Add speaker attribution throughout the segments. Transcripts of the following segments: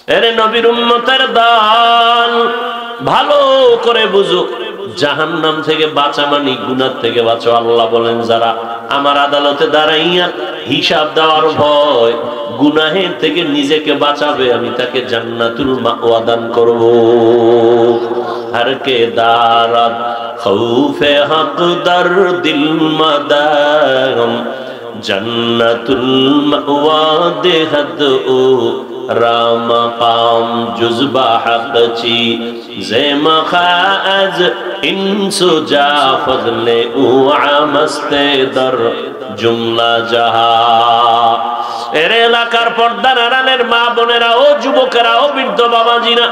Speaker 1: এরে নবীর উম্মতের দল, ভালো করে বুঝো, জাহান্নাম থেকে বাঁচা মানে গুনাহ থেকে বাঁচো। আল্লাহ বলেন, যারা আমার আদালতে দাঁড়াইয়া হিসাব দেওয়ার ভয় গুনাহের থেকে নিজেকে বাঁচাবে, আমি তাকে জান্নাতুল মাওয়া দান করব। হর কে দারাত খৌফে হক দর দিল মাদাম, জান্নাতুল মাওয়া দেহদ ও রামকাম জুজবা হকচি জেমা খাজ ইনসু জা ফজলে ও আমস্তে দর জুমলা জাহা। এর এলাকার পর্দার আড়ালের মা বোনেরা, ও যুবকেরা, ও বৃদ্ধ বাবাজিরা,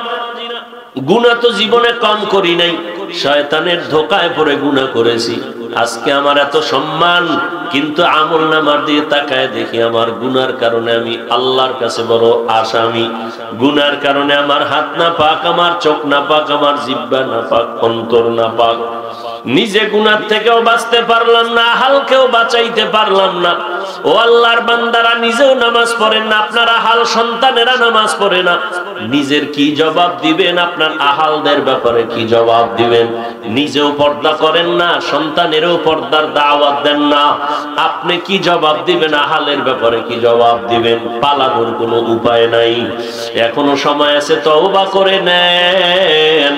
Speaker 1: গুনাহ তো জীবনে কম করি নাই, শয়তানের ধোকায় পড়ে গুনাহ করেছি। আজকে আমার এত সম্মান, কিন্তু আমলনামার দিয়ে তাকায় দেখি আমার গুনার কারণে আমি আল্লাহর কাছে বড় আসামি। গুনার কারণে আমার হাত না পাক, আমার চোখ না পাক, আমার জিহ্বা না পাক, অন্তর না পাক। নিজে গুনার থেকেও বাঁচতে পারলাম না, হালকেও বাঁচাইতে পারলাম না। ও আল্লাহর বান্দারা, নিজেও নামাজ পড়েন না, আপনার আহাল সন্তানেরা নামাজ পড়ে না। নিজের কি জবাব দিবেন? আপনার আহালদের ব্যাপারে কি জবাব দিবেন? নিজেও পর্দা করেন না, সন্তানেরও পর্দার দাওয়াত দেন না, আপনি কি জবাব দিবেন? আহালের ব্যাপারে কি জবাব দিবেন? পালানোর কোনো উপায় নাই। এখনো সময় আছে, তওবা করে নেন,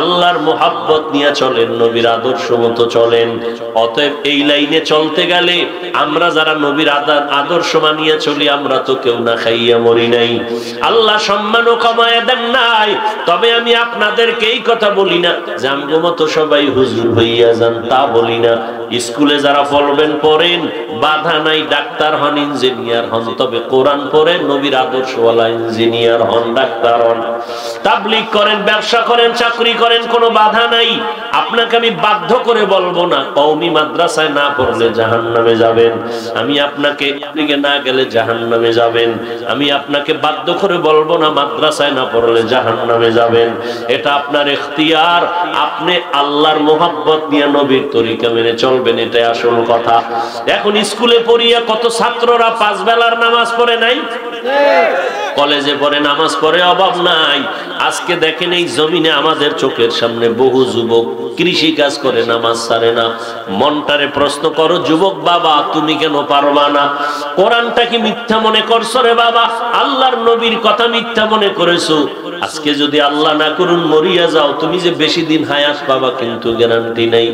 Speaker 1: আল্লাহর মুহাব্বত নিয়ে চলেন, নবীর আদর্শ মতো চলেন। অতএব এই লাইনে চলতে গেলে আমরা যারা নবীর আদর্শ মানিয়ে চলি, আমরা তো কেউ না খাইয়া মরি নাই, আল্লাহ সম্মানও কমায় দেন নাই। তবে আমি আপনাদেরকে এই কথা বলি না যে আমগো মতো সবাই হুজুর হইয়া যান, তা বলি না। স্কুলে যারা পড়বেন পড়েন, বাধা নাই, ডাক্তার হন, ইঞ্জিনিয়ার হন, তবে কোরআন পড়েন, নবীর আদর্শওয়ালা ইঞ্জিনিয়ার হন, ডাক্তার হন। তাবলীগ করেন, ব্যবসা করেন, চাকরি করেন, কোনো বাধা নাই। আপনাকে আমি বাধ্য করে বলবো না কওমি মাদ্রাসায় না পড়লে জাহান্নামে যাবেন, আমি আপনাকে দিকে না গেলে জাহান্নামে যাবেন। আমি আপনাকে বাধ্য করে বলবো না মাদ্রাসায় না পড়লে জাহান্নামে যাবেন, এটা আপনার ইখতিয়ার। আপনি আল্লাহর মুহাব্বত নিয়ে নবীর তরিকা মেনে চলবেন, এটাই আসল কথা। এখন স্কুলে পড়িয়া কত ছাত্ররা 5 বেলার নামাজ পড়ে নাই, কলেজে পড়ে নামাজ পড়ে, অভাব নাই। আজকে দেখেন এই জমিনে আমাদের চোখের সামনে বহু যুবক কৃষি কাজ করে, নামাজ ছাড়ে না। মনটারে প্রশ্ন করো, যুবক বাবা, তুমি কেন পারবা না? কোরআনটা কি মিথ্যা মনে করছো রে বাবা? আল্লাহর নবীর কথা মিথ্যা মনে করেছো? আজকে যদি আল্লাহ না করুন মরিয়া যাও, তুমি যে বেশি দিন হায়াত পাবা কিন্তু গ্যারান্টি নাই।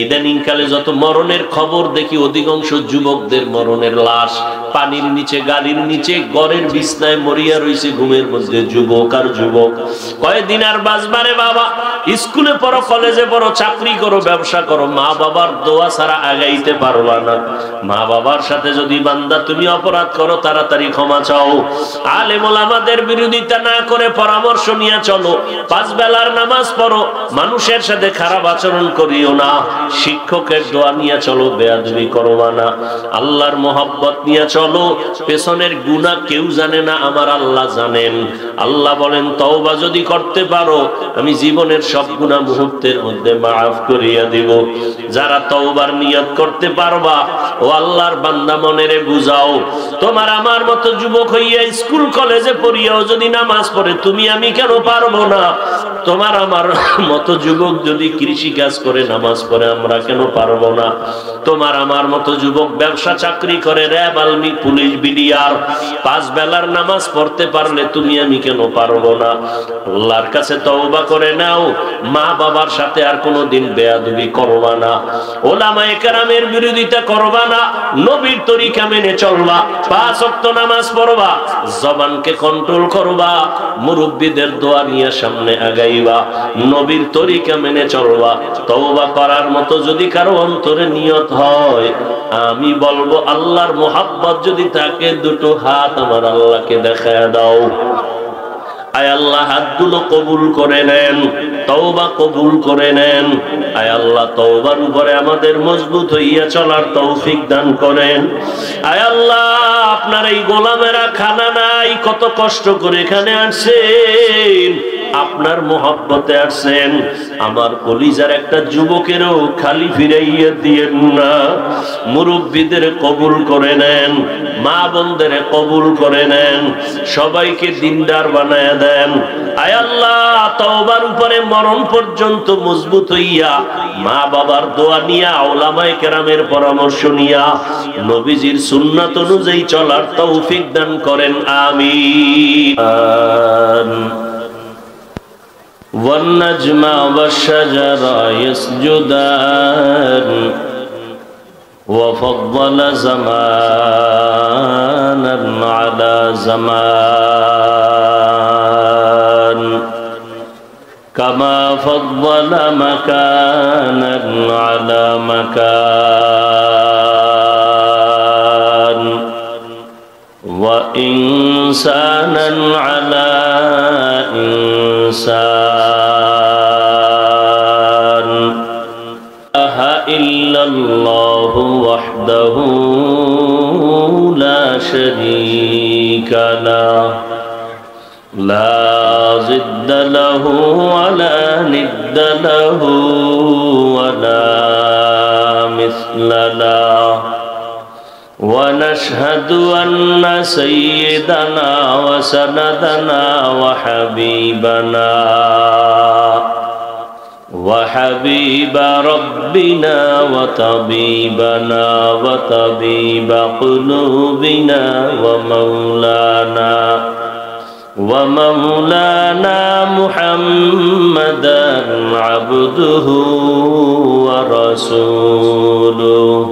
Speaker 1: ইদানিং কালে যত মরণের খবর দেখি, অধিকাংশ যুবকদের মরণের লাশ পানির নিচে, গাড়ির নিচে, ঘরের বিছনায় মরিয়া রইছে ঘুমের মধ্যে, যুবক আর যুবক। কয়দিন আর বাঁচবারে বাবা? স্কুলে পড়ো, কলেজে পড়ো, চাকরি করো, ব্যবসা করো, মা বাবার দোয়া ছাড়া আগাইতে পারবা না। মা বাবার সাথে যদি বান্দা তুমি অপরাধ করো, তাড়াতাড়ি ক্ষমা চাও। আলেম ওলামাদের বিরোধিতা না করে পরামর্শ নিয়ে চলো। 5 বেলার নামাজ পড়ো, মানুষের সাথে খারাপ আচরণ করিও না, শিক্ষকের দোয়া নিয়ে চলো, বেয়াদবি করবা না, আল্লাহর মোহাব্বত নিয়ে চলো। পেছনের গুনাহ কেউ জানে না, আমার আল্লাহ জানেন। আল্লাহ বলেন, তওবা যদি করতে পারো, আমি জীবনের সব গুনাহ মুহূর্তের মধ্যে মাফ করিয়া দিব। যারা তওবার নিয়ত করতে পারবা, ও আল্লাহর বান্দা, মনেরে বুঝাও, তোমার আমার মতো যুবক হইয়া স্কুল কলেজে পড়িয়াও যদি নামাজ পড়ে, তুমি আমি কেন পারবো না? তোমার আমার মতো যুবক যদি কৃষি কাজ করে, নামাজ পড়ে, আমরা কেন পারবো না? তোমার আমার মতো যুবক ব্যবসা চাকরি করে, র্যাব, আর্মি, পুলিশ, বিডিআর, 5 বেলার নামাজ পড়তে পারলে তুমি আমি কেন পারবো না? আল্লাহর কাছে তওবা করে নাও, মা বাবার সাথে আর কোনোদিন বেয়াদবি করবা না, ওলামায়ে কেরামের বিরোধিতা করবা না, নবীর তরিকা মেনে চলবা, 5 ওয়াক্ত নামাজ পড়বা, জবানকে কন্ট্রোল করবা, মুরব্বিদের দোয়া নিয়ে সামনে আগাইবা, নবীর তরিকা মেনে চলবা। তওবা করার মতো যদি কারো অন্তরে নিয়ত হয়, আমি বলবো আল্লাহর মুহাব্বত যদি থাকে, 2টো হাত আমার আল্লাহকে দেখায় দাও। আয় আল্লাহ, হাতগুলো কবুল করে নেন, তওবা কবুল করে নেন। আয় আল্লাহ, তওবার উপরে আমাদের মজবুত হইয়া চলার তৌফিক দান করেন। আয় আল্লাহ, আপনার এই গোলামেরা খানা নাই, কত কষ্ট করে এখানে আসছেন, আপনার মোহাব্বতে আসছেন, আমার কলিজার একটা যুবকেরও খালি ফিরাইয়া দিয়েন না। মুরব্বীদের কবুল করে নেন, মা বোনদের কবুল করে নেন, সবাইকে দিনদার বানায়া দেন। আয় আল্লাহ, তওবার উপরে মরণ পর্যন্ত মজবুত হইয়া, মা বাবার দোয়া নিয়া, উলামায়ে কেরামের পরামর্শ নিয়া নবীজির সুন্নাত অনুযায়ী চলার তৌফিক দান করেন, আমিন। والنجم والشجر يسجدان وفضل زمانا على زمان كما فضل مكانا على مكان وإنسانا على إنسان لا إله إلا الله وحده لا شريك له لا ضد له ولا ند له ولا مثل له ونشهد أن سيدنا وسندنا وحبيب ربنا وطبيبنا وطبيب قلوبنا ومولانا محمدا عبده ورسوله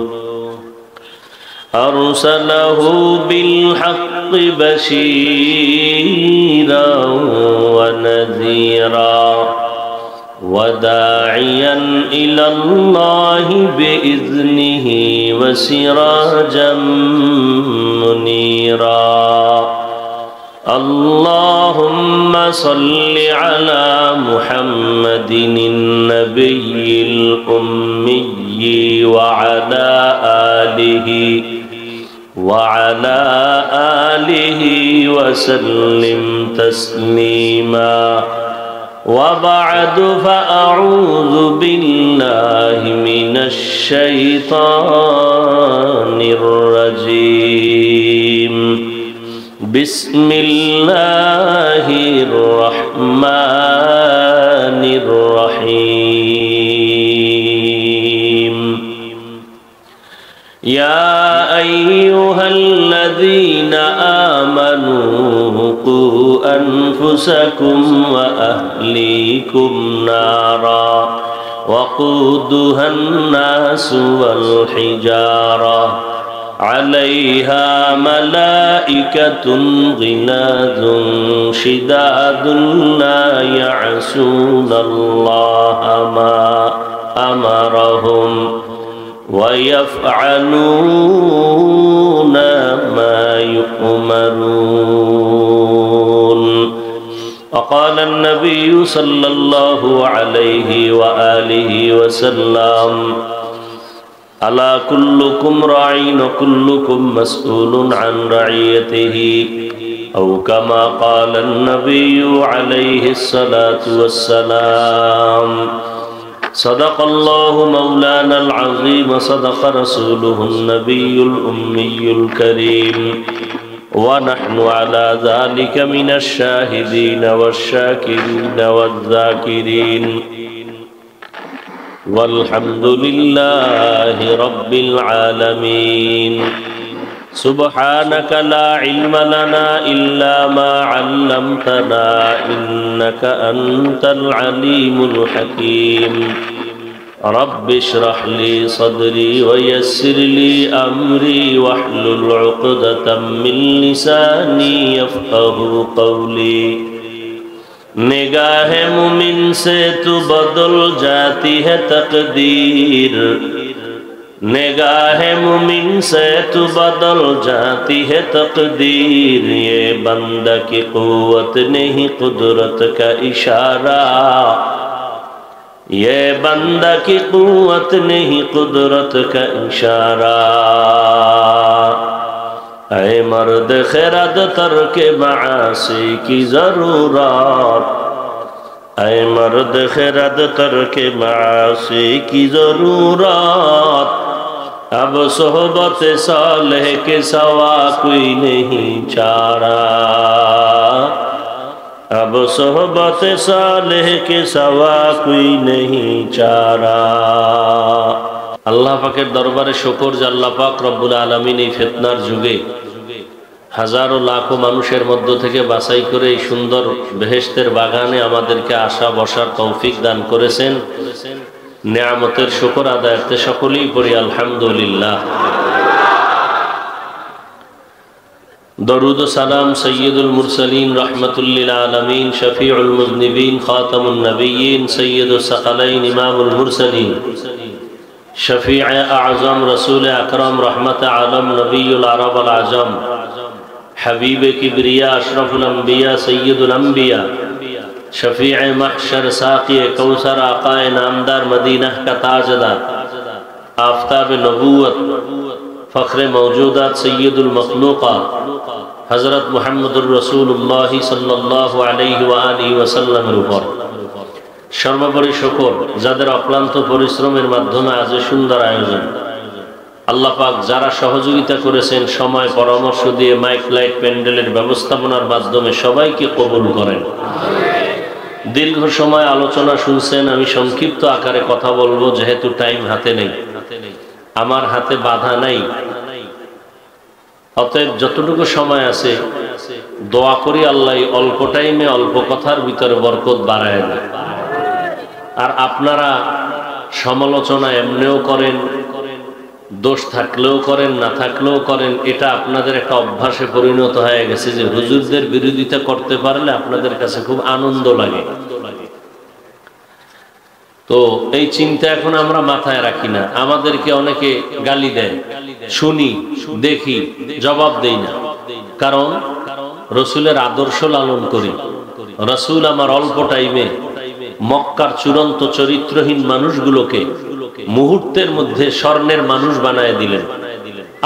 Speaker 1: أرسله بالحق بشيرا ونذيرا وداعيا إلى الله بإذنه وسراجا منيرا اللهم صل على محمد النبي الأمي وعلى آله وسلم تسليما وبعد فأعوذ بالله من الشيطان الرجيم بسم الله الرحمن الرحيم يا أيها الذين آمنوا قوا أنفسكم وأهليكم نارا وقودها الناس والحجارة عليها ملائكة غلاظ شداد لا يعصون الله ما أمرهم ويفعلون ما يؤمرون وقال النبي صلى الله عليه وآله وسلم ألا كلكم راع وكلكم مسؤول عن رعيته أو كما قال النبي عليه الصلاة والسلام صدق الله مولانا العظيم صدق رسوله النبي الأمي الكريم ونحن على ذلك من الشاهدين والشاكرين والذاكرين والحمد لله رب العالمين سبحانك لا علم لنا إلا ما علمتنا إنك أنت العليم الحكيم رب اشرح لي صدري ويسر لي أمري واحلل عقدة من لساني يفقه قولي निगाह मुमिन से तू बदल जाती है तकदीर निगाह मुमिन से तू बदल जाती है तकदीर ये बंदा की कुव्वत नहीं कुदरत का इशारा ये बंदा की कुव्वत नहीं कुदरत का इशारा ऐ मर्द खैरत तरके मासी की जरूरत ऐ मर्द खिरद तर्के मासी की जरूरत, अब सोहबत सालेह के सवा कोई नहीं चारा, अब सोहबत सालेह के सवा कोई नहीं चारा। আল্লাহ পাকের দরবারে শুকর যে আল্লাহ পাক রব্বুল আলামিন এই ফিতনার যুগে হাজারো লাখো মানুষের মধ্য থেকে বাছাই করে এই সুন্দর বেহেশতের বাগানে আমাদেরকে আসা বসার তৌফিক দান করেছেন। নিয়ামতের শুকর আদায়ার্থে সকলেই পড়ি আলহামদুলিল্লাহ। দরুদ ও সালাম সৈয়দুল মুরসালিন রহমতুল্লিল আলমিন শফিউল মুজনিবিন খাতামুন নবিয়্যিন সৈয়দুস সাকালাইন ইমামুল মুরসালিন शफीअ आज़म रसूल अकरम रहमत आलम नबीउल अरब अल आज़म हबीब किब्रिया अशरफुल अंबिया सय्यदुल अंबिया शफीअ महशर साक़ी कौसर आक़ाए नामदार मदीना का ताजदार आफ़ताब नबूवत फ़ख्र मौजूदात सय्यदुल मखलूक़ात हज़रत मुहम्मदुर रसूलुल्लाह सल्लल्लाहु अलैहि व आलिहि वसल्लमेर ऊपर সর্বোপরি শুকর যাদের অক্লান্ত পরিশ্রমের মাধ্যমে আজ সুন্দর আয়োজন। আল্লাহ পাক যারা সহযোগিতা করেছেন সময় পরামর্শ দিয়ে মাইক লাইট প্যান্ডেলের ব্যবস্থাপনার মাধ্যমে সবাইকে কবুল করেন। দীর্ঘ সময় আলোচনা শুনছেন, আমি সংক্ষিপ্ত আকারে কথা বলবো যেহেতু টাইম হাতে নেই, আমার হাতে বাধা নাই। অতএব যতটুকু সময় আছে দোয়া করি আল্লাহ অল্প টাইমে অল্প কথার ভিতরে বরকত বাড়ায় দেয়। আর আপনারা সমালোচনা এমনিও করেন, দোষ থাকলেও করেন, না থাকলেও করেন, এটা আপনাদের একটা অভ্যাসে পরিণত হয়ে গেছে যে হুজুরদের বিরোধিতা করতে পারলে আপনাদের কাছে খুব আনন্দ লাগে। তো এই চিন্তা এখন আমরা মাথায় রাখি না। আমাদেরকে অনেকে গালি দেয়, শুনি, দেখি, জবাব দেই না, কারণ রসুলের আদর্শ লালন করি। রসুল আমার অল্প টাইমে মক্কার চূড়ান্ত চরিত্রহীন মানুষগুলোকে মুহূর্তের মধ্যে স্বর্ণের মানুষ বানায় দিলেন।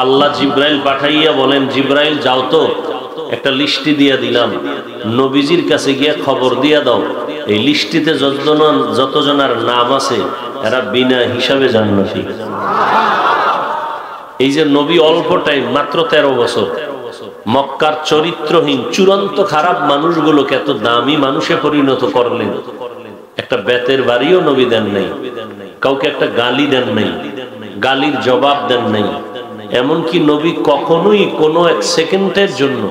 Speaker 1: আল্লাহ জিব্রাইল পাঠাইয়া বলেন, জিব্রাইল যাও তো একটা লিস্টি দিয়া দিলাম, নবীজির কাছে গিয়া খবর দিয়া দাও এই লিস্টিতে যতজনার নাম আছে এরা বিনা হিসাবে জান্নাতি। এই যে নবী অল্প টাইম মাত্র 13 বছর মক্কার চরিত্রহীন চূড়ান্ত খারাপ মানুষগুলোকে এত দামি মানুষে পরিণত করলেন। একটা বেতের বাড়িও নবী দেন নাই, কাউকে একটা গালি দেন নাই, গালির জবাব দেন নাই। এমনকি নবী কখনোই কোনো এক সেকেন্ডের জন্য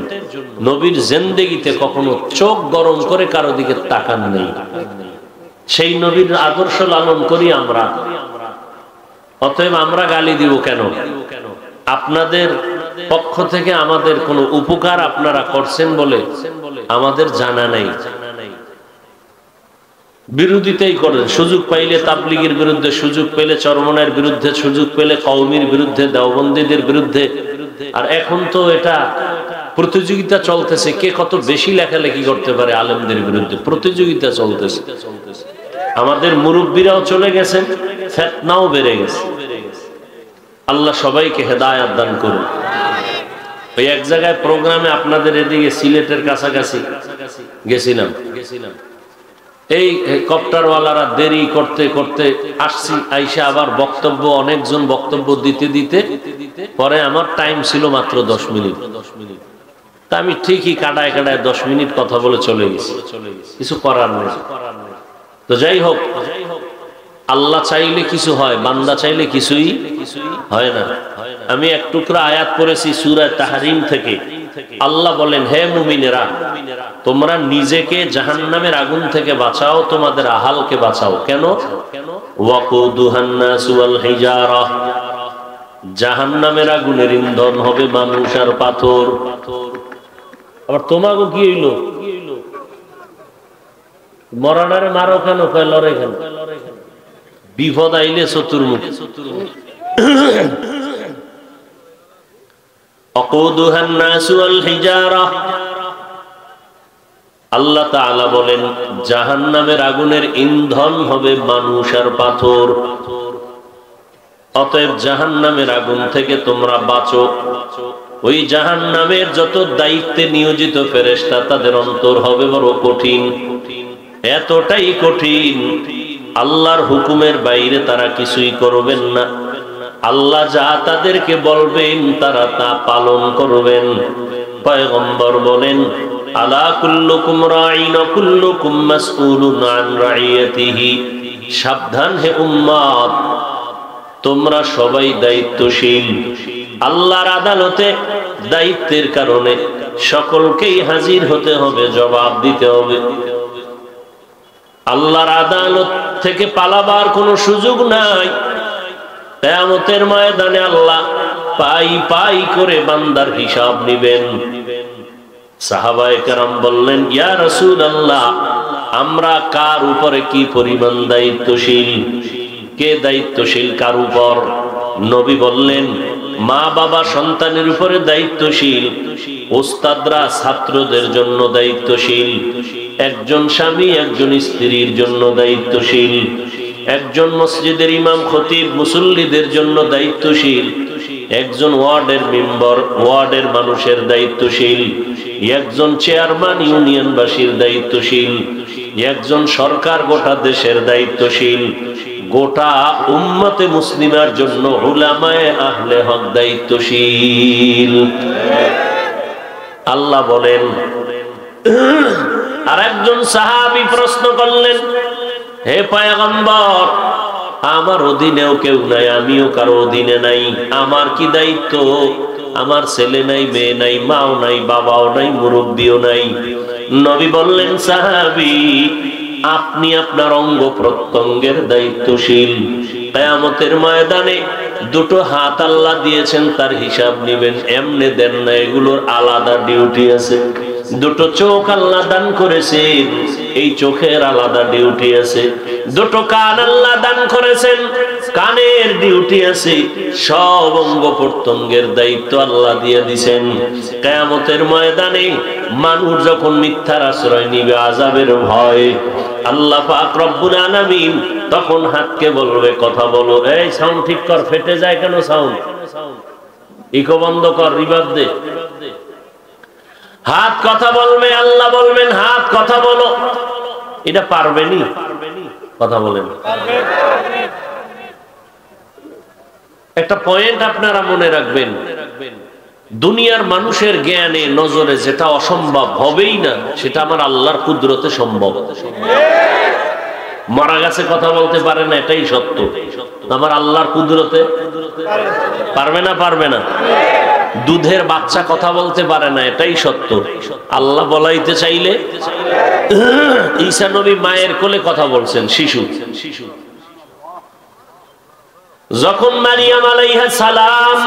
Speaker 1: নবীর জিন্দেগিতে কখনো চোখ গরম করে কারো দিকে তাকান নেই। সেই নবীর আদর্শ লালন করি আমরা। অতএব আমরা গালি দিব কেন? আপনাদের পক্ষ থেকে আমাদের কোনো উপকার আপনারা করছেন বলে আমাদের জানা নাই, বিরোধিতাই করেন। সুযোগ পাইলে তাবলীগের বিরুদ্ধে, সুযোগ পেলে চরমনার বিরুদ্ধে, সুযোগ পেলে কওমির বিরুদ্ধে, দেওবন্দীদের বিরুদ্ধে। আর এখন তো এটা প্রতিযোগিতা চলতেছে, কে কত বেশি লেখালেখি করতে পারে আলেমদের বিরুদ্ধে, প্রতিযোগিতা চলতেছে। আমাদের মুরব্বীরাও চলে গেছেন, ফিতনাও বেড়ে গেছে। আল্লাহ সবাইকে হেদায়েত দান করুন। ওই এক জায়গায় প্রোগ্রামে আপনাদের এদিকে সিলেটের কাছাকাছি গেছিলাম, এই কপ্টারওয়ালারা দেরি করতে করতে আসছি, আইসা আবার বক্তব্য অনেকজন বক্তব্য দিতে দিতে পরে আমার টাইম ছিল মাত্র 10 মিনিট। তা আমি ঠিকই কাটায় কাটায় 10 মিনিট কথা বলে চলে গেছি, কিছু করার নেই। তো যাই হোক, আল্লাহ চাইলে কিছু হয়, বান্দা চাইলে কিছুই হয় না। আমি এক টুকরা আয়াত পড়েছি সূরা তাহরিম থেকে। আল্লাহ বলেন, হে মুমিনেরা, তোমরা নিজেকে জাহান্নামের আগুন থেকে বাঁচাও, তোমাদের আহালকে বাঁচাও। কেন? ওয়াকুদুহান নাস ওয়াল হিজারা, জাহান্নামের আগুনের ইন্ধন হবে মানুষ আর পাথর। আবার তোমাকে কি হইল? মরানারে মারো কেন? কয় লড়াই কেন? বিপদ আইলে চতুর্মুখ। ওয়াকুদুহান নাস ওয়াল হিজারা, আল্লাহ তাআলা বলেন জাহান্নামের আগুনের ইন্ধন হবে মানুষ আর পাথর। অতএব জাহান্নামের আগুন থেকে তোমরা বাঁচো। ওই জাহান্নামের যত দায়িত্বে নিয়োজিত ফেরেশতা, তাদের অন্তর হবে বড় কঠিন। এতটাই কঠিন, আল্লাহর হুকুমের বাইরে তারা কিছুই করবেন না। আল্লাহ যা তাদেরকে বলবেন তারা তা পালন করবেন। পয়গম্বর বলেন, আলা কুল্লুকুম রাঈন ওয়া কুল্লুকুম মাসউলুন আন রাইয়াতিহি, সাবধান হে উম্মত, তোমরা সবাই দায়িত্বশীল। আল্লাহর আদালতে দায়িত্বের কারণে সকলকেই হাজির হতে হবে, জবাব দিতে হবে। আল্লাহর আদালত থেকে পালাবার কোনো সুযোগ নাই। কিয়ামতের ময়দানে আল্লাহ পাই পাই করে বান্দার হিসাব নেবেন। সাহাবায়ে কেরাম বললেন, ইয়া রাসূলুল্লাহ, আমরা কার উপরে কি পরিমাণ দায়িত্বশীল? কে দায়িত্বশীল কার উপর? নবী বললেন, মা বাবা সন্তানের উপরে দায়িত্বশীল, ওস্তাদরা ছাত্রদের জন্য দায়িত্বশীল, একজন স্বামী একজন স্ত্রীর জন্য দায়িত্বশীল, একজন মসজিদের ইমাম খতিব মুসল্লিদের জন্য দায়িত্বশীল, একজন ওয়ার্ডের মেম্বার ওয়ার্ডের মানুষের দায়িত্বশীল, একজন চেয়ারম্যান ইউনিয়নবাসীর দায়িত্বশীল, একজন সরকার গোটা দেশের দায়িত্বশীল, গোটা উম্মতে মুসলিমার জন্য উলামায়ে আহলে হক দায়িত্বশীল। আল্লাহ বলেন। আর একজন সাহাবী প্রশ্ন করলেন, হে পয়গম্বর, আমার অধীনেও কেউ নাই, আমিও কারো অধীনে নাই, আমার কি দায়িত্ব? আমার ছেলে নাই, মেয়ে নাই, মাও নাই, বাবাও নাই, মুরব্বিও নাই। নবী বললেন, সাহাবী, আপনি আপনার অঙ্গ প্রত্যঙ্গের দায়িত্বশীল। কিয়ামতের ময়দানে দুটো হাত আল্লাহ দিয়েছেন, তার হিসাব নেবেন, এমনি দেন না, এগুলোর আলাদা ডিউটি আছে। দুটো চোখ আল্লাহ দান করেছেন, এই চোখের আলাদা ডিউটি আছে। দুটো কান আল্লাহ দান করেছেন, কানের ডিউটি আছে। সব অঙ্গ প্রত্যঙ্গের দায়িত্ব আল্লাহ দিয়ে দিয়েছেন। কিয়ামতের ময়দানে মানুষ যখন মিথ্যার আশ্রয় নিবে, আযাবের ভয়, আল্লাহ পাক রব্বুল আলামিন তখন হাতকে বলবে, কথা বলো। এই সাউন্ড ঠিক কর, ফেটে যায় কেন সাউন্ড? ইকো বন্ধ কর, রিভার্ব দে। হাত কথা বলবে, আল্লাহ বলবেন, হাত কথা বলো। এটা পারবেনি? কথা বলেন। একটা পয়েন্ট আপনারা মনে রাখবেন, দুনিয়ার মানুষের জ্ঞানে নজরে যেটা অসম্ভব হবেই না, সেটা আমার আল্লাহর কুদরতে সম্ভব। মারা গেছে কথা বলতে পারে না, এটাই সত্য। আমার আল্লাহর কুদরতে পারবে না? পারবে না। দুধের বাচ্চা কথা বলতে পারে না, এটাই সত্য। আল্লাহ বলাইতে চাইলে, ঈসা নবী মায়ের কোলে কথা বলছেন, শিশু। যখন মারিয়াম আলাইহিস সালাম,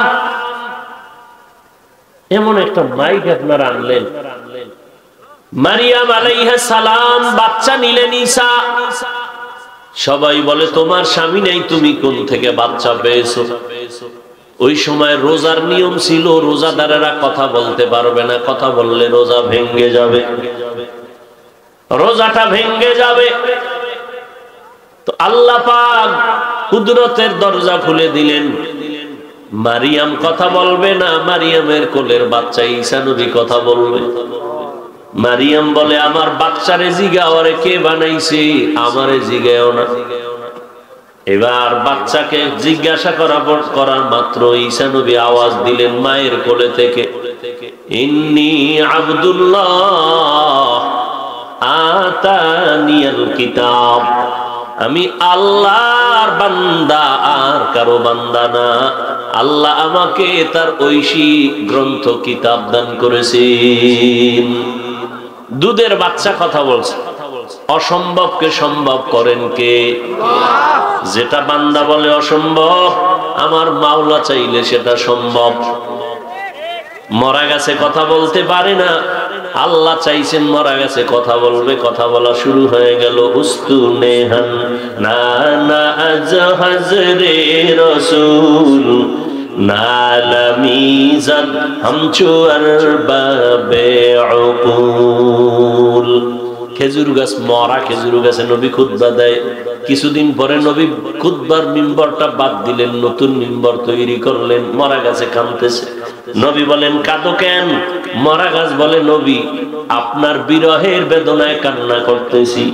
Speaker 1: এমন একটা মাইক আপনারা আনলেন, মারিয়াম আলাইহিস সালাম বাচ্চা নিলেন, ঈসা। সবাই বলে, তোমার স্বামী নেই, তুমি কোন থেকে বাচ্চা পেয়েছো? ওই সময় রোজার নিয়ম ছিল, রোজাদারেরা কথা বলতে পারবে না, কথা বললে রোজা ভেঙ্গে যাবে, রোজাটা ভেঙ্গে যাবে। তো আল্লাহ পাক কুদরতের দরজা খুলে দিলেন, মারিয়াম কথা বলবে না, মারিয়ামের কোলের বাচ্চা ঈসা নবী কথা বলবে। মারিয়াম বলে, আমার বাচ্চারে জিগাও, আরে কে বানাইছে? আমারে জিগাও না। এবার বাচ্চাকে জিজ্ঞাসা করার মাত্র ঈসা নবী আওয়াজ দিলেন মায়ের কোলে থেকে, ইন্নী আব্দুল্লাহ আতানিয়াল কিতাব, আমি আল্লাহর বান্দা, আর কারো বান্দা না। আল্লাহ আমাকে তার ঐশী গ্রন্থ কিতাব দান করেছেন। দুধের বাচ্চা কথা বলছে। অসম্ভবকে সম্ভব করেন কে? যেটা বান্দা বলে অসম্ভব, আমার মাওলা চাইলে সেটা সম্ভব। মরা গেছে কথা বলতে পারে না, আল্লাহ চাইছেন মরা গেছে কথা বলবে, কথা বলা শুরু হয়ে গেল। উস্তুনেহান নানা আজহাজ রে রসুল নালামিজান হামচু আরবাবে উকুল। খেজুর গাছ, মরা খেজুর গাছে নবী খুতবা দেয়। কিছুদিন পরে নবী খুতবার মিম্বরটা বাদ দিলেন, নতুন মিম্বর তৈরি করলেন। মরা গাছে কাঁদতেছে। নবী বলেন, কাঁদো কেন? মরা গাছ বলে, নবী আপনার বিরহের বেদনায় কান্না করতেছি,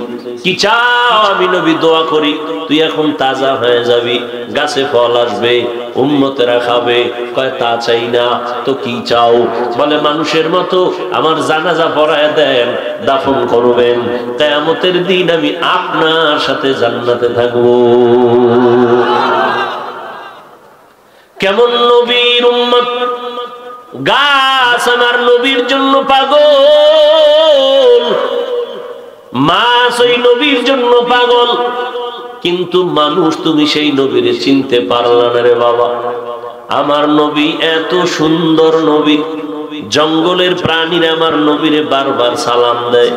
Speaker 1: কি চাও আমি নবী দোয়া করি? তুই এখন তাজা হয়ে যাবি, গাছে ফল আসবে, উম্মতেরা খাবে। কয় তা চাই না, তো কি চাও? বলে মানুষের মতো আমার জানাজা পড়ায় দেন, দাফন করবেন, কিয়ামতের দিন আমি আপনার সাথে জান্নাতে থাকবো। কেমন নবীর উম্মত! গাছ আমার নবীর জন্য পাগল, মাছ ওই নবীর জন্য পাগল, কিন্তু মানুষ তুমি সেই নবীরে চিনতে পারলা না রে বাবা। আমার নবী এত সুন্দর নবী, জঙ্গলের প্রাণীরা আমার নবীরে বারবার সালাম দেয়।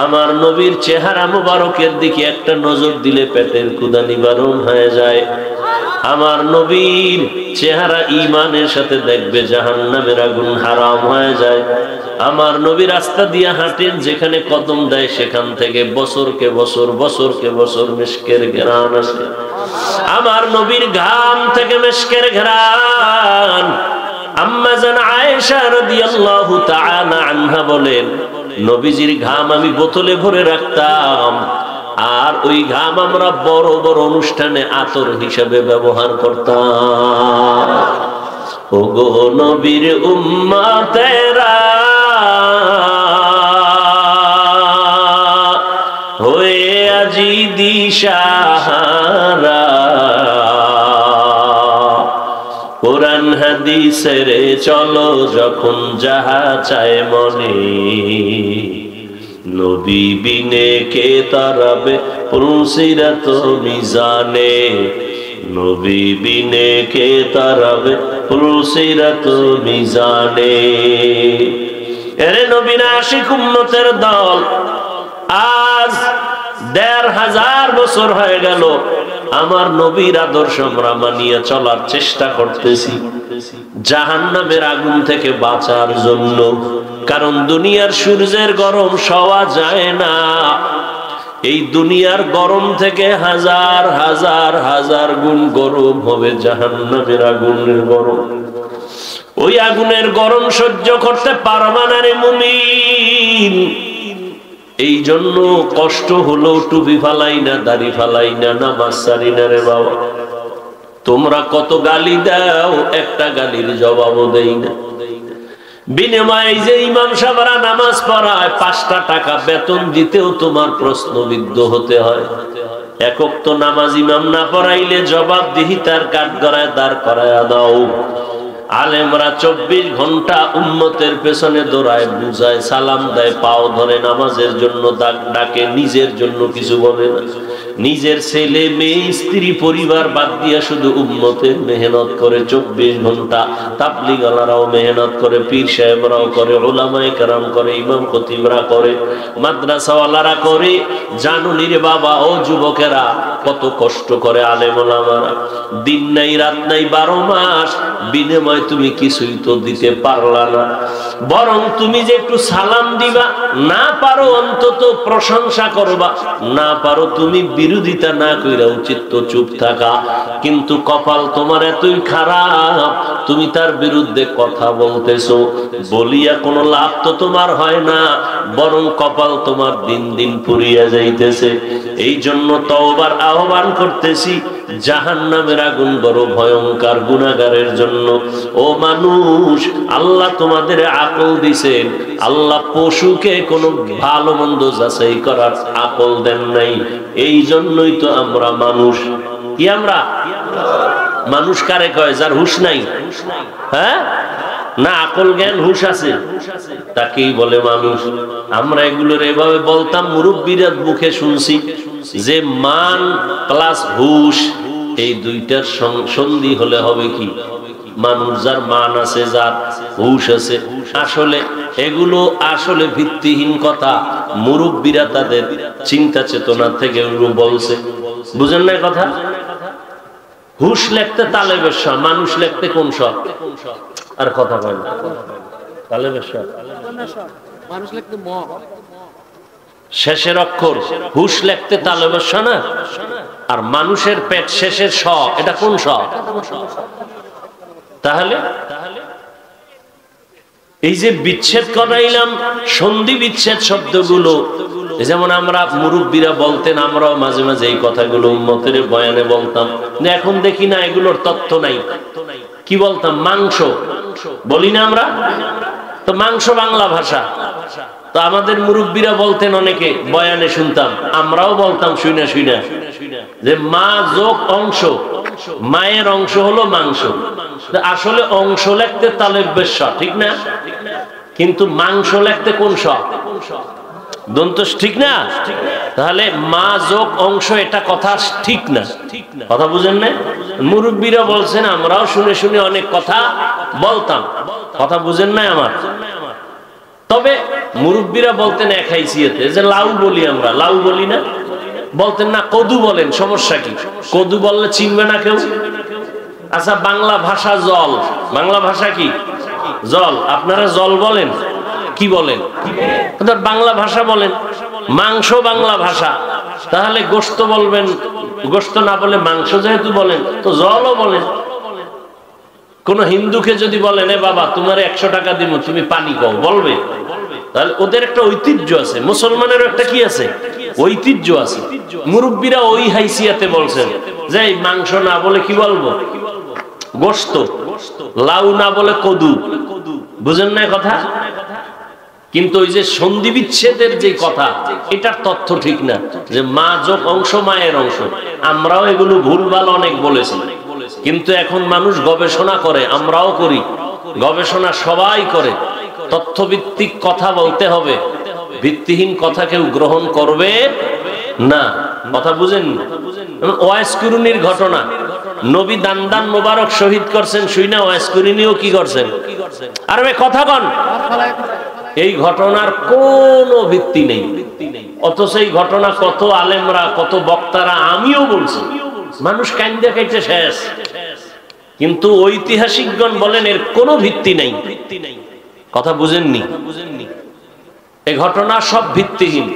Speaker 1: আমার নবীর চেহারা মুবারকের দিকে একটা নজর দিলে পেটের ক্ষুধা নিবারণ হয়ে যায়। আমার নবীর চেহারা ঈমানের সাথে দেখবে জাহান্নামের আগুন হারাম হয়ে যায়। আমার নবী রাস্তা দিয়ে হাঁটেন, যেখানে কদম দেয় সেখান থেকে বছরকে বছর বছরকে বছর মিশকের ঘ্রাণ আসে। আমার নবীর ঘাম থেকে মিশকের ঘ্রাণ। আম্মা জান আয়েশা রাদিয়াল্লাহু তাআলা আনহা বলেন, নবীজির ঘাম আমি বোতলে ভরে রাখতাম, আর ওই ঘাম আমরা বড় বড় অনুষ্ঠানে আতর হিসেবে ব্যবহার করতাম। ওগো নবীর উম্মতেরা হয়ে আজি দিশাহারা, কোরআন হাদিসের চলো যখন যাহা চায় মনে, নবী বিনে কে তারাবে পুরুষিরাত মিজানে, নবী বিনে কে তারাবে পুরুষিরাত মিজানে। এরে নবীর আশিক উম্মতের দল, আজ ১৫০০ বছর হয়ে গেল আমার নবীর আদর্শ আমরা মানিয়ে চলার চেষ্টা করতেছি জাহান্নামের আগুন থেকে বাঁচার জন্য। কারণ দুনিয়ার সূর্যের গরম সওয়া যায় না, এই দুনিয়ার গরম থেকে হাজার হাজার হাজার গুণ গরম হবে জাহান্নামের আগুনের গরম। ওই আগুনের গরম সহ্য করতে পারবা না রে মুমিন। এই জন্য কষ্ট হলো টুপি ফালাই না, দাড়ি ফালাই না, নামাজ ছাড়ি না রে বাবা। তোমরা কত গালি দাও, একটা গালির জবাবও দেই না। বিনিময়ে যে ইমাম সাহেবরা নামাজ পড়ায় ৫টা টাকা বেতন দিতেও তোমার প্রশ্নবিদ্ধ হতে হয়। একক তো নামাজ ইমাম না পড়াইলে জবাবদিহিতার কাঠগড়ায় দাঁড় করায়া দাও। আলেমরা ২৪ ঘন্টা উম্মতের পেছনে দৌড়ায়, বুঝায়, সালাম দেয়, পাও ধরে নামাজের জন্য ডাকে, নিজের জন্য কিছু বলে না। নিজের ছেলে মেয়ে স্ত্রী পরিবার বাদ দিয়া শুধু উম্মতের মেহনত করে ২৪ ঘন্টা। তাবলীগওয়ালারাও মেহনত করে, পীর সাহেবরাও করে, উলামায়ে কেরাম করে, ইমাম খতিবরা করে, মাদ্রাসাওয়ালারা করে। জানুনি রে বাবা ও যুবকেরা, কত কষ্ট করে আলেম ওলামারা, দিন নাই রাত নাই ১২ মাস। বিনিময় তুমি কিছুই তো দিতে পারলা না, বরং তুমি যে একটু সালাম দিবা, না পারো অন্তত প্রশংসা করবা, না পারো তুমি বিরোধিতা না কইরা উচিত তো চুপ থাকা। কিন্তু কপাল তোমার এতই খারাপ, তুমি তার বিরুদ্ধে কথা বলতেছো, বলিয়া কোনো লাভ তো তোমার হয় না, বরং কপাল তোমার দিন দিন পুড়িয়া যাইতেছে। এই জন্য তওবার আহ্বান করতেছি, জাহান্নামের আগুন বড় ভয়ঙ্কর গুনাহগারের জন্য। ও মানুষ, আল্লাহ তোমাদের আকল দিছেন, আল্লাহ পশুকে কোনো ভালো মন্দ যাচাই করার আকল দেন নাই। এই জন্যই তো আমরা মানুষ। কি আমরা মানুষ কারে কয়? যার হুঁশ নাই, হ্যাঁ না আকল জ্ঞান হুঁশ আছে তাকেই বলে মানুষ। আমরা এগুলোর এভাবে বলতাম, মুরব্বীরা মুখে শুনছি যে মান প্লাস হুঁশ, এই দুইটার সন্ধি হলে হবে কি মানুষ। যার মান আছে, যার হুঁশ আছে। আসলে এগুলো আসলে ভিত্তিহীন কথা, মুরব্বীরা তাদের চিন্তা চেতনা থেকে এগুলো বলছে। বুঝেন না কথা? হুঁশ লেখতে তালেবের শ, মানুষ লেখতে কোন শ? আর কথা বলে তালেবের শ, মানুষ লিখতে ম, শেষের অক্ষর। হুঁশ লিখতে তালেবের শ না, আর মানুষের পেট শেষের শ, এটা কোন শ? তাহলে এই যে বিচ্ছেদ করাইলাম, সন্ধি বিচ্ছেদ শব্দগুলো যেমন আমরা মুরব্বীরা বলতেন, আমরাও মাঝে মাঝে এই কথাগুলো উম্মতের বয়ানে বলতাম, এখন দেখি না এগুলোর তথ্য নাই। কি বলতাম? মাংস বলি না আমরা, তো মাংস বাংলা ভাষা। তো আমাদের মুরব্বীরা বলতেন, অনেকে বয়ানে শুনতাম, আমরাও বলতাম শুইনা শুইনা, যে মা যোগ অংশ, মায়ের অংশ হলো মাংস। আসলে অংশ লিখতে তালেব বেশ, ঠিক না? কিন্তু মাংস লিখতে কোন স? দন্ত, ঠিক না? তাহলে মা যোগ অংশ, এটা কথা ঠিক না। কথা বুঝেন না? মুরব্বীরা বলছেন, আমরাও শুনে শুনে অনেক কথা বলতাম। কথা বুঝেন না আমার? তবে মুরব্বীরা বলতেন এক হাইসিয়তে, যে লাউ বলি আমরা, লাউ বলি না, বলতেন না কদু বলেন, সমস্যা কি? কদু বললে চিনবে না কেউ। আচ্ছা, বাংলা ভাষা জল, বাংলা ভাষা কি? জল। আপনারা জল বলেন, কি বলেন? বাংলা ভাষা বলেন। মাংস বাংলা ভাষা, তাহলে গোশত বলবেন, গোশত না বলে মাংস যেহেতু বলেন, তো জলও বলেন। কোন হিন্দুকে যদি বলেন, এ বাবা তোমার 100 টাকা দিব, তুমি পানি খাও, বলবে? তাহলে ওদের একটা ঐতিহ্য আছে, মুসলমানেরও একটা কি আছে? ঐতিহ্য আছে। মুরব্বীরা ওই হাইসিয়াতে বলছেন যে মাংস না বলে কি বলবো? গোশত। লাউ না বলে কদু। বুঝেন না কথা? কিন্তু ওই যে সন্ধি বিচ্ছেদের যে কথা, এটার তথ্য ঠিক না, যে মা যোগ অংশ, মায়ের অংশ। আমরাও এগুলো ভুলভাল অনেক বলেছি, কিন্তু এখন মানুষ গবেষণা করে, আমরাও করি, গবেষণা সবাই করে। তথ্যভিত্তিক কথা বলতে হবে, ভিত্তিহীন কথা কেউ গ্রহণ করবে না। কথা বুঝেন? ওয়াইস কুরুনির ঘটনা, নবী দান মোবারক শহীদ করছেন, শুইনা ওয়াইস কুরুনিও কি করছেন? আর কথা কন, এই ঘটনার কোনো ভিত্তি নেই। অথচ এই ঘটনা কত আলেমরা, কত বক্তারা, আমিও বলছি, মানুষ কান্দে খাইতে শেষ। কিন্তু ঐতিহাসিকগণ বলেন এর কোনো ভিত্তি নেই। কথা বুঝেননি? এই ঘটনা সব ভিত্তিহীন।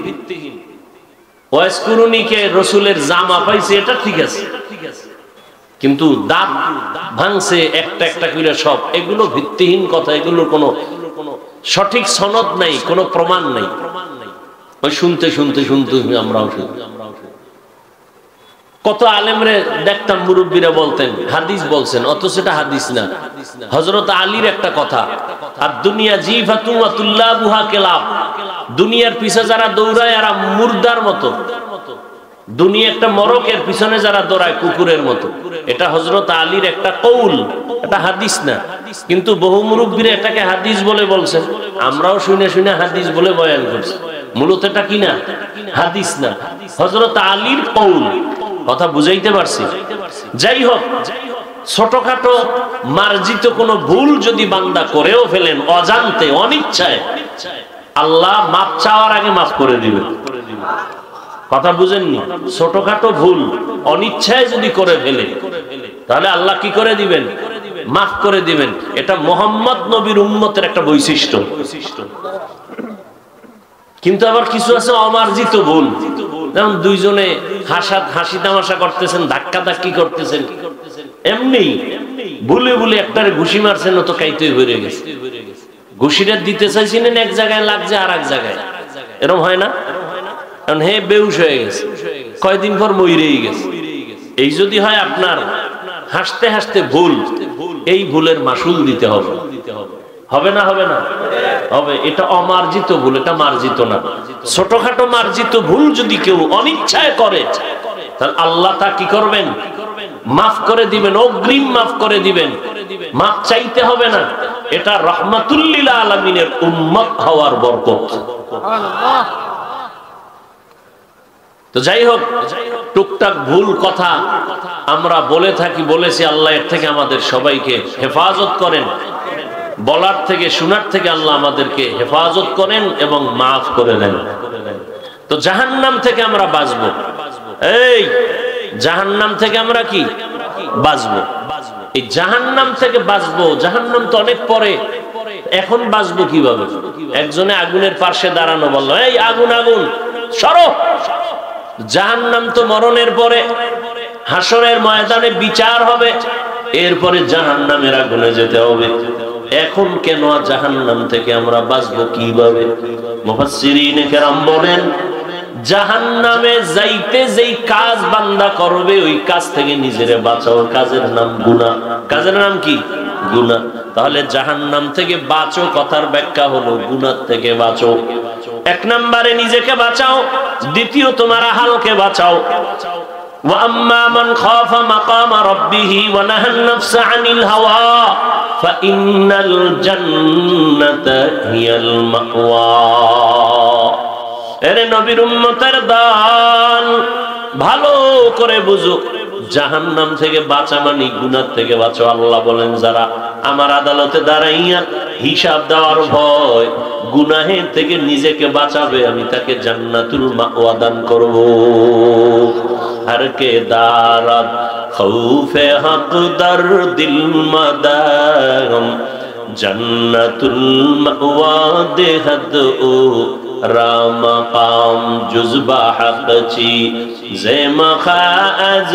Speaker 1: ওয়াইস কুরুনিকে রসুলের জামা পাইছে, এটা ঠিক আছে, কিন্তু দাঁত ভাঙছে একটা একটা করে সব, এগুলো ভিত্তিহীন কথা। এগুলোর কোনো সঠিক সনদ নাই, কোনো প্রমাণ নাই। ওই শুনতে শুনতে শুনতে আমরাও শুনি। কত আলেমরে দেখতাম, মুরব্বীরা বলতেন হাদিস বলছেন, অথচ সেটা হাদিস না। হযরত আলীর একটা কথা, আর দুনিয়া জিফাতুন ওয়া তুল্লাবুহা কিলাব, দুনিয়ার পিছে যারা দৌড়ায় এরা মুর্দার মতো। দুনিয়া একটা মরকের পিছনে যারা দৌড়ায় কুকুরের মতো। এটা হযরত আলীর একটা কৌল, এটা হাদিস না। কিন্তু বহু মুরব্বীরা এটাকে হাদিস বলে বলছেন, আমরাও শুনে শুনে হাদিস বলে বয়ান করছি। মূলত এটা কি না? হাদিস না, হযরত আলীর কৌল। কথা বুঝাইতে পারছি? যাই হোক, ছোটখাটো মার্জিত কোনো ভুল যদি বান্দা করেও ফেলেন অজান্তে, অনিচ্ছায়, আল্লাহ মাপ চাওয়ার আগে মাফ করে দিবেন। কথা বুঝেননি? ছোটখাটো ভুল অনিচ্ছায় যদি করে ফেলে, তাহলে আল্লাহ কি করে দিবেন? মাফ করে দিবেন। এটা মুহাম্মদ নবীর উম্মতের একটা বৈশিষ্ট্য। কিন্তু আবার কিছু আছে অমার্জিত ভুল, যেমন দুইজনে হাসি তামাশা করতেছেন, ধাক্কা ধাক্কি করতেছেন, এমনি ভুলে ভুলে একটারে ঘুষি মারছেন, ও তো কাইতেই হয়ে গেছে। ঘুষিটা দিতে চাইছিলেন এক জায়গায়, লাগছে আর এক জায়গায়। এরকম হয় না? কারণ হে বেহুশ হয়ে গেছে, কয়দিন পর মইরেই গেছে। এই যদি হয় আপনার, হাসতে হাসতে ভুল, এই ভুলের মাসুল দিতে হবে। হবে না? হবে না? হবে। এটা অমার্জিত ভুল, এটা মার্জিত না। ছোটখাটো মার্জিত ভুল যদি কেউ অনিচ্ছায় করে, তাহলে আল্লাহ তা কি করবেন? মাফ করে দিবেন, অগ্রিম মাফ করে দিবেন। মাফ চাইতে হবে না। এটা রাহমাতুল লিল আলামিনের উম্মত হওয়ার বরকত। সুবহানাল্লাহ। তো যাই হোক, টুকটাক ভুল কথা আমরা বলে থাকি, বলেছি। আল্লাহ এর থেকে আমাদের সবাইকে হেফাজত করেন। বলার থেকে, শোনার থেকে আল্লাহ আমাদেরকে হেফাজত করেন এবং মাফ করে দেন। তো জাহান্নাম থেকে আমরা বাঁচবো। এই জাহান্নাম থেকে আমরা কি বাঁচবো? এই জাহান্নাম থেকে বাঁচবো। জাহান্নাম তো অনেক পরে, এখন বাঁচবো কিভাবে? একজনে আগুনের পাশে দাঁড়ানো বললো, এই আগুন আগুন সরো। জাহান্নাম তো মরণের পরে হাসরের ময়দানে বিচার হবে, এরপরে জাহান্নামের আগুনে যেতে হবে। এখন কেন জাহান্নাম থেকে আমরা বাঁচবো কিভাবে? মুফাসসিরিনে কেরাম বলেন, জাহান্নামে যাইতে যেই কাজ বান্দা করবে ওই কাজ থেকে নিজেরে বাঁচাও। কাজের নাম গুনাহ। কাজের নাম কি? গুনাহ। তাহলে জাহান্নাম থেকে বাঁচো কথার ব্যাখ্যা হলো গুনাহ থেকে বাঁচো। এক নম্বরে নিজেকে বাঁচাও, দ্বিতীয় তোমার আহালকে বাঁচাও। ওয়া আম্মা মান খাফা মাকামা রাব্বিহি ওয়া নাহান নাফসা আনিল হাওয়া ফাইন্নাল জান্নাতা হিয়াল মাওয়া। এরে নবীর উম্মতের দল, ভালো করে বুঝো, জাহান্নাম থেকে বাঁচা মানে গুনাহ থেকে বাঁচো। আল্লাহ বলেন, যারা আমার আদালতে দাঁড়াইয়া হিসাব দেওয়ার ভয় গুনাহের থেকে নিজেকে বাঁচাবে, আমি তাকে জান্নাতুল মাওয়া দান করব। हर के दारत खौफे हक दर दिल मदाम जन्नतुल मअवा देहद ओ राम काम जुज़बा हक ची ज़ेमा खाज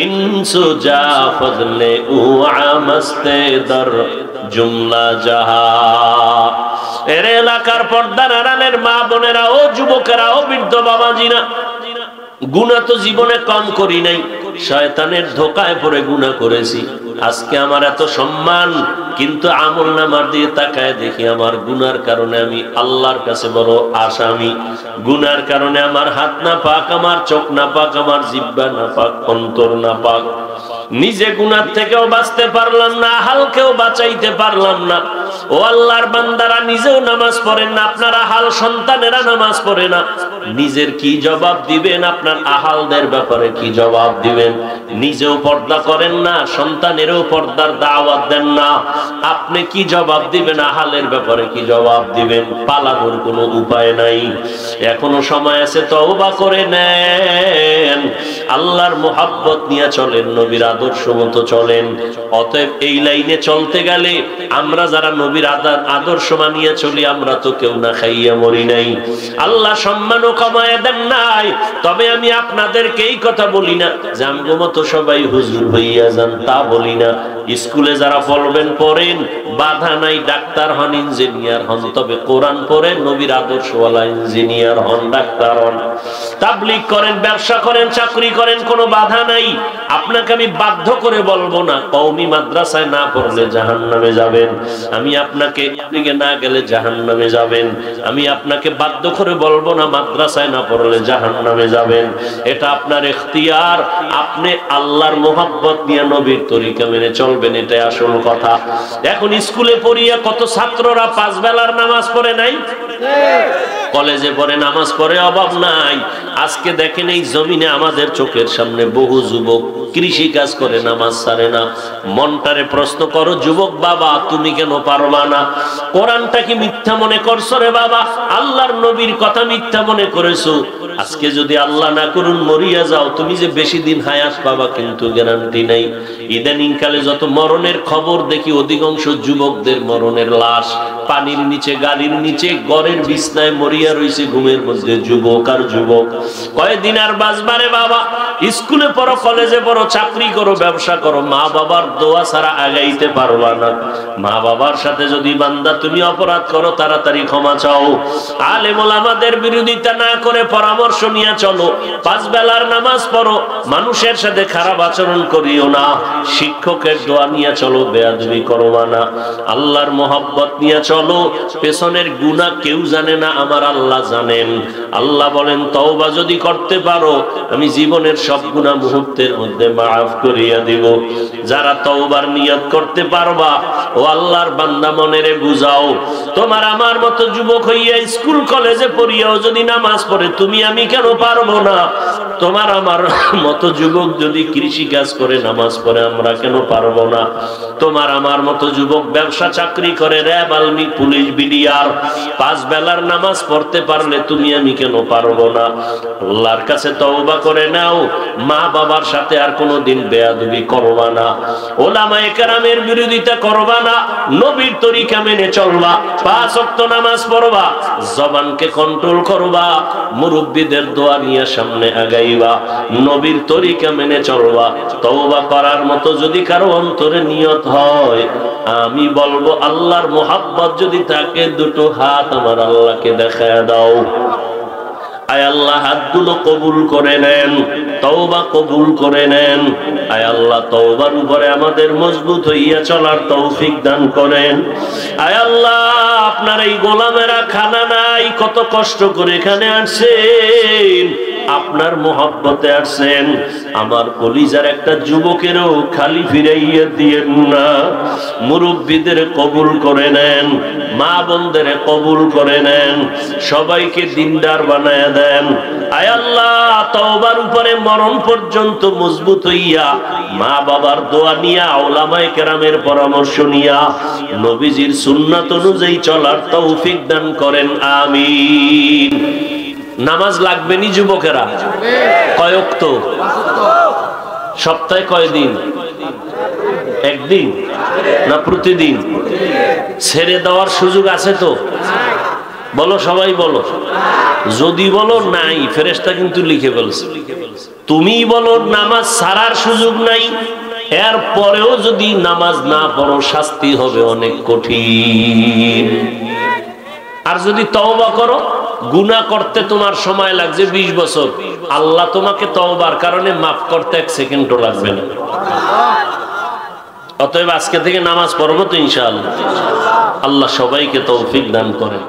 Speaker 1: इंसु जा फज़ले उ आमस्ते दर जुमला जहा। এরে এলাকার পর্দার আড়ালের মা বোনেরা, ও যুবকেরা, ও বৃদ্ধ বাবাজিরা, গুনাহ তো জীবনে কম করি নাই, শয়তানের ধোকায় পড়ে গুনাহ করেছি। আজকে আমার এত সম্মান, কিন্তু আমলনামার দিয়ে তাকায় দেখি আমার গুনার কারণে আমি আল্লাহর কাছে বড় আসামি। গুনার কারণে আমার হাত না পাক, আমার চোখ না পাক, আমার জিহ্বা না পাক, অন্তর না পাক। নিজে গুনার থেকেও বাঁচতে পারলাম না, হালকেও বাঁচাইতে পারলাম না। ও আল্লাহর বান্দারা, নিজেও নামাজ পড়েন না, আপনার আহাল সন্তানেরা নামাজ পড়ে না। নিজের কি জবাব দিবেন? আপনার আহালদের ব্যাপারে কি জবাব দিবেন? নিজেও পর্দা করেন না, সন্তানেরও পর্দার দাওয়াত দেন না, আপনি কি জবাব দিবেন? আহালের ব্যাপারে কি জবাব দিবেন? পালানোর কোনো উপায় নাই। এখনো সময় আছে, তওবা করে নেন, আল্লাহর মুহাব্বত নিয়ে চলেন, নবীর আদর্শ মতো চলেন। অতএব এই লাইনে চলতে গেলে আমরা যারা নবীর আদর্শ মানিয়ে চলি, আমরা তো কেউ না খাইয়া মরি নাই, আল্লাহ সম্মানও কমায় দেন নাই। তবে আমি আপনাদেরকে এই কথা বলি না যে আমগো মতো সবাই হুজুর হইয়া যান, তা বলি না। স্কুলে যারা পড়বেন পড়েন, বাধা নাই, ডাক্তার হন, ইঞ্জিনিয়ার হন, তবে কোরআন পড়েন, নবীর আদর্শওয়ালা ইঞ্জিনিয়ার হন, ডাক্তার হন। তাবলীগ করেন, ব্যবসা করেন, চাকরি করেন, কোনো বাধা নাই। আপনাকে আমি বাধ্য করে বলবো না কওমি মাদ্রাসায় না পড়লে জাহান্নামে যাবেন, আমি আপনাকে দিকে না গেলে জাহান্নামে যাবেন। আমি আপনাকে বাধ্য করে বলবো না মাদ্রাসায় না পড়লে জাহান্নামে যাবেন, এটা আপনার ইখতিয়ার। আপনি আল্লাহর মুহাব্বত নিয়ে নবীর তরিকা মেনে চলবেন, এটাই আসল কথা। এখন স্কুলে পড়িয়া কত ছাত্ররা 5 বেলার নামাজ পড়ে নাই, কলেজে পড়ে, নামাজ পড়ে, অভাব নাই। আজকে দেখেন এই জমিনে আমাদের চোখের সামনে বহু যুবক কৃষি কাজ করে, নামাজ ছাড়ে না। মনটারে প্রশ্ন করো, যুবক বাবা, তুমি কেন পারবা না? কোরআনটা কি মিথ্যা মনে করছো রে বাবা? আল্লাহর নবীর কথা মিথ্যা মনে করেছো? আজকে যদি আল্লাহ না করুন মরিয়া যাও, তুমি যে বেশি দিন হায়াত পাবা কিন্তু গ্যারান্টি নাই। ইদানিং কালে যত মরণের খবর দেখি, অধিকাংশ যুবকদের মরণের লাশ পানির নিচে, গাড়ির নিচে, ঘরের বিছনায় মরিয়া রইছে ঘুমের মধ্যে, যুবক আর যুবক। কয়দিন আর বাঁচবারে বাবা? স্কুলে পড়ো, কলেজে পড়ো, চাকরি করো, ব্যবসা করো, মা বাবার দোয়া ছাড়া আগাইতে পারবা না। মা বাবার সাথে যদি বান্দা তুমি অপরাধ করো, তাড়াতাড়ি ক্ষমা চাও। আলেম ওলামাদের বিরোধিতা না করে পরামর্শ নিয়ে চলো। 5 বেলার নামাজ পড়ো, মানুষের সাথে খারাপ আচরণ করিও না, শিক্ষকের দোয়া নিয়ে চলো, বেয়াদবি করবা না, আল্লাহর মোহাব্বত নিয়ে চলো। পেছনের গুনাহ কেউ জানে না, আমার আল্লাহ জানেন। আল্লাহ বলেন, তওবা যদি করতে পারো আমি জীবনের সব গুনাহ মুহূর্তের মধ্যে মাফ করিয়া দিব। যারা তওবার নিয়ত করতে পারবা, ও আল্লাহর বান্দা, মনেরে বুঝাও, তোমার আমার মতো যুবক হইয়া স্কুল কলেজে পড়িয়াও যদি নামাজ পড়ে, তুমি আমি কেন পারবো না? তোমার আমার মতো যুবক যদি কৃষি কাজ করে, নামাজ পড়ে, আমরা কেন পারবো না? তোমার আমার মতো যুবক ব্যবসা চাকরি করে, র্যাব, আর্মি, পুলিশ, বিডিআর, 5 বেলার নামাজ পড়তে পারলে তুমি আমি কেন পারবো না? আল্লাহর কাছে তওবা করে নাও, মা বাবার সাথে আর কোনোদিন বেয়াদবি করবা না, ওলামায়ে কেরামের বিরোধিতা করবা না, নবীর তরিকা মেনে চলবা, 5 ওয়াক্ত নামাজ পড়বা, জবানকে কন্ট্রোল করবা, মুরব্বিদের দোয়া নিয়ে সামনে আগাইবা, নবীর তরিকা মেনে চলবা। তওবা করার মতো যদি কারো অন্তরে নিয়ত হয়, আমি বলবো আল্লাহর মোহাব্বত যদি থাকে দুটো হাত আমার আল্লাহকে দেখায় দাও। আয় আল্লাহ হাতগুলো কবুল করে নেন, তওবা কবুল করে নেন। আয় আল্লাহ তওবার উপরে আমাদের মজবুত হইয়া চলার তৌফিক দান করেন। আয় আল্লাহ আপনার এই গোলামেরা খানা নাই, কত কষ্ট করে এখানে আসছেন, আপনার মোহাব্বতে আসছেন। আমার কলিজার একটা যুবকেরও খালি ফিরাইয়া দিয়েন না। মুরব্বীদের কবুল করে নেন, মা বোনদের কবুল করে নেন, সবাইকে দিনদার বানায় দেন। আয় আল্লাহ তওবার উপরে মরণ পর্যন্ত মজবুত হইয়া মা বাবার দোয়া নিয়া, উলামায়ে কেরামের পরামর্শ নিয়া নবীজির সুন্নাত অনুযায়ী চলার তৌফিক দান করেন, আমিন। নামাজ লাগবে নি যুবকেরা? কয় ওয়াক্ত? সপ্তাহে কয় দিন? একদিন না প্রতিদিন? ছেড়ে দেওয়ার সুযোগ আছে তো? বলো, সবাই বলো। যদি বলো নাই, ফেরেশতা কিন্তু লিখে ফেলছে। তুমি বলো নামাজ ছাড়ার সুযোগ নাই, এর পরেও যদি নামাজ না পড়ো শাস্তি হবে অনেক কঠিন। আর যদি তওবা করো, গুনাহ করতে তোমার সময় লাগছে 20 বছর, আল্লাহ তোমাকে তওবার কারণে মাফ করতে 1 সেকেন্ডও লাগবে না। অতএব আজকে থেকে নামাজ পড়বো তো ইনশাআল্লাহ। আল্লাহ সবাইকে তৌফিক দান করেন।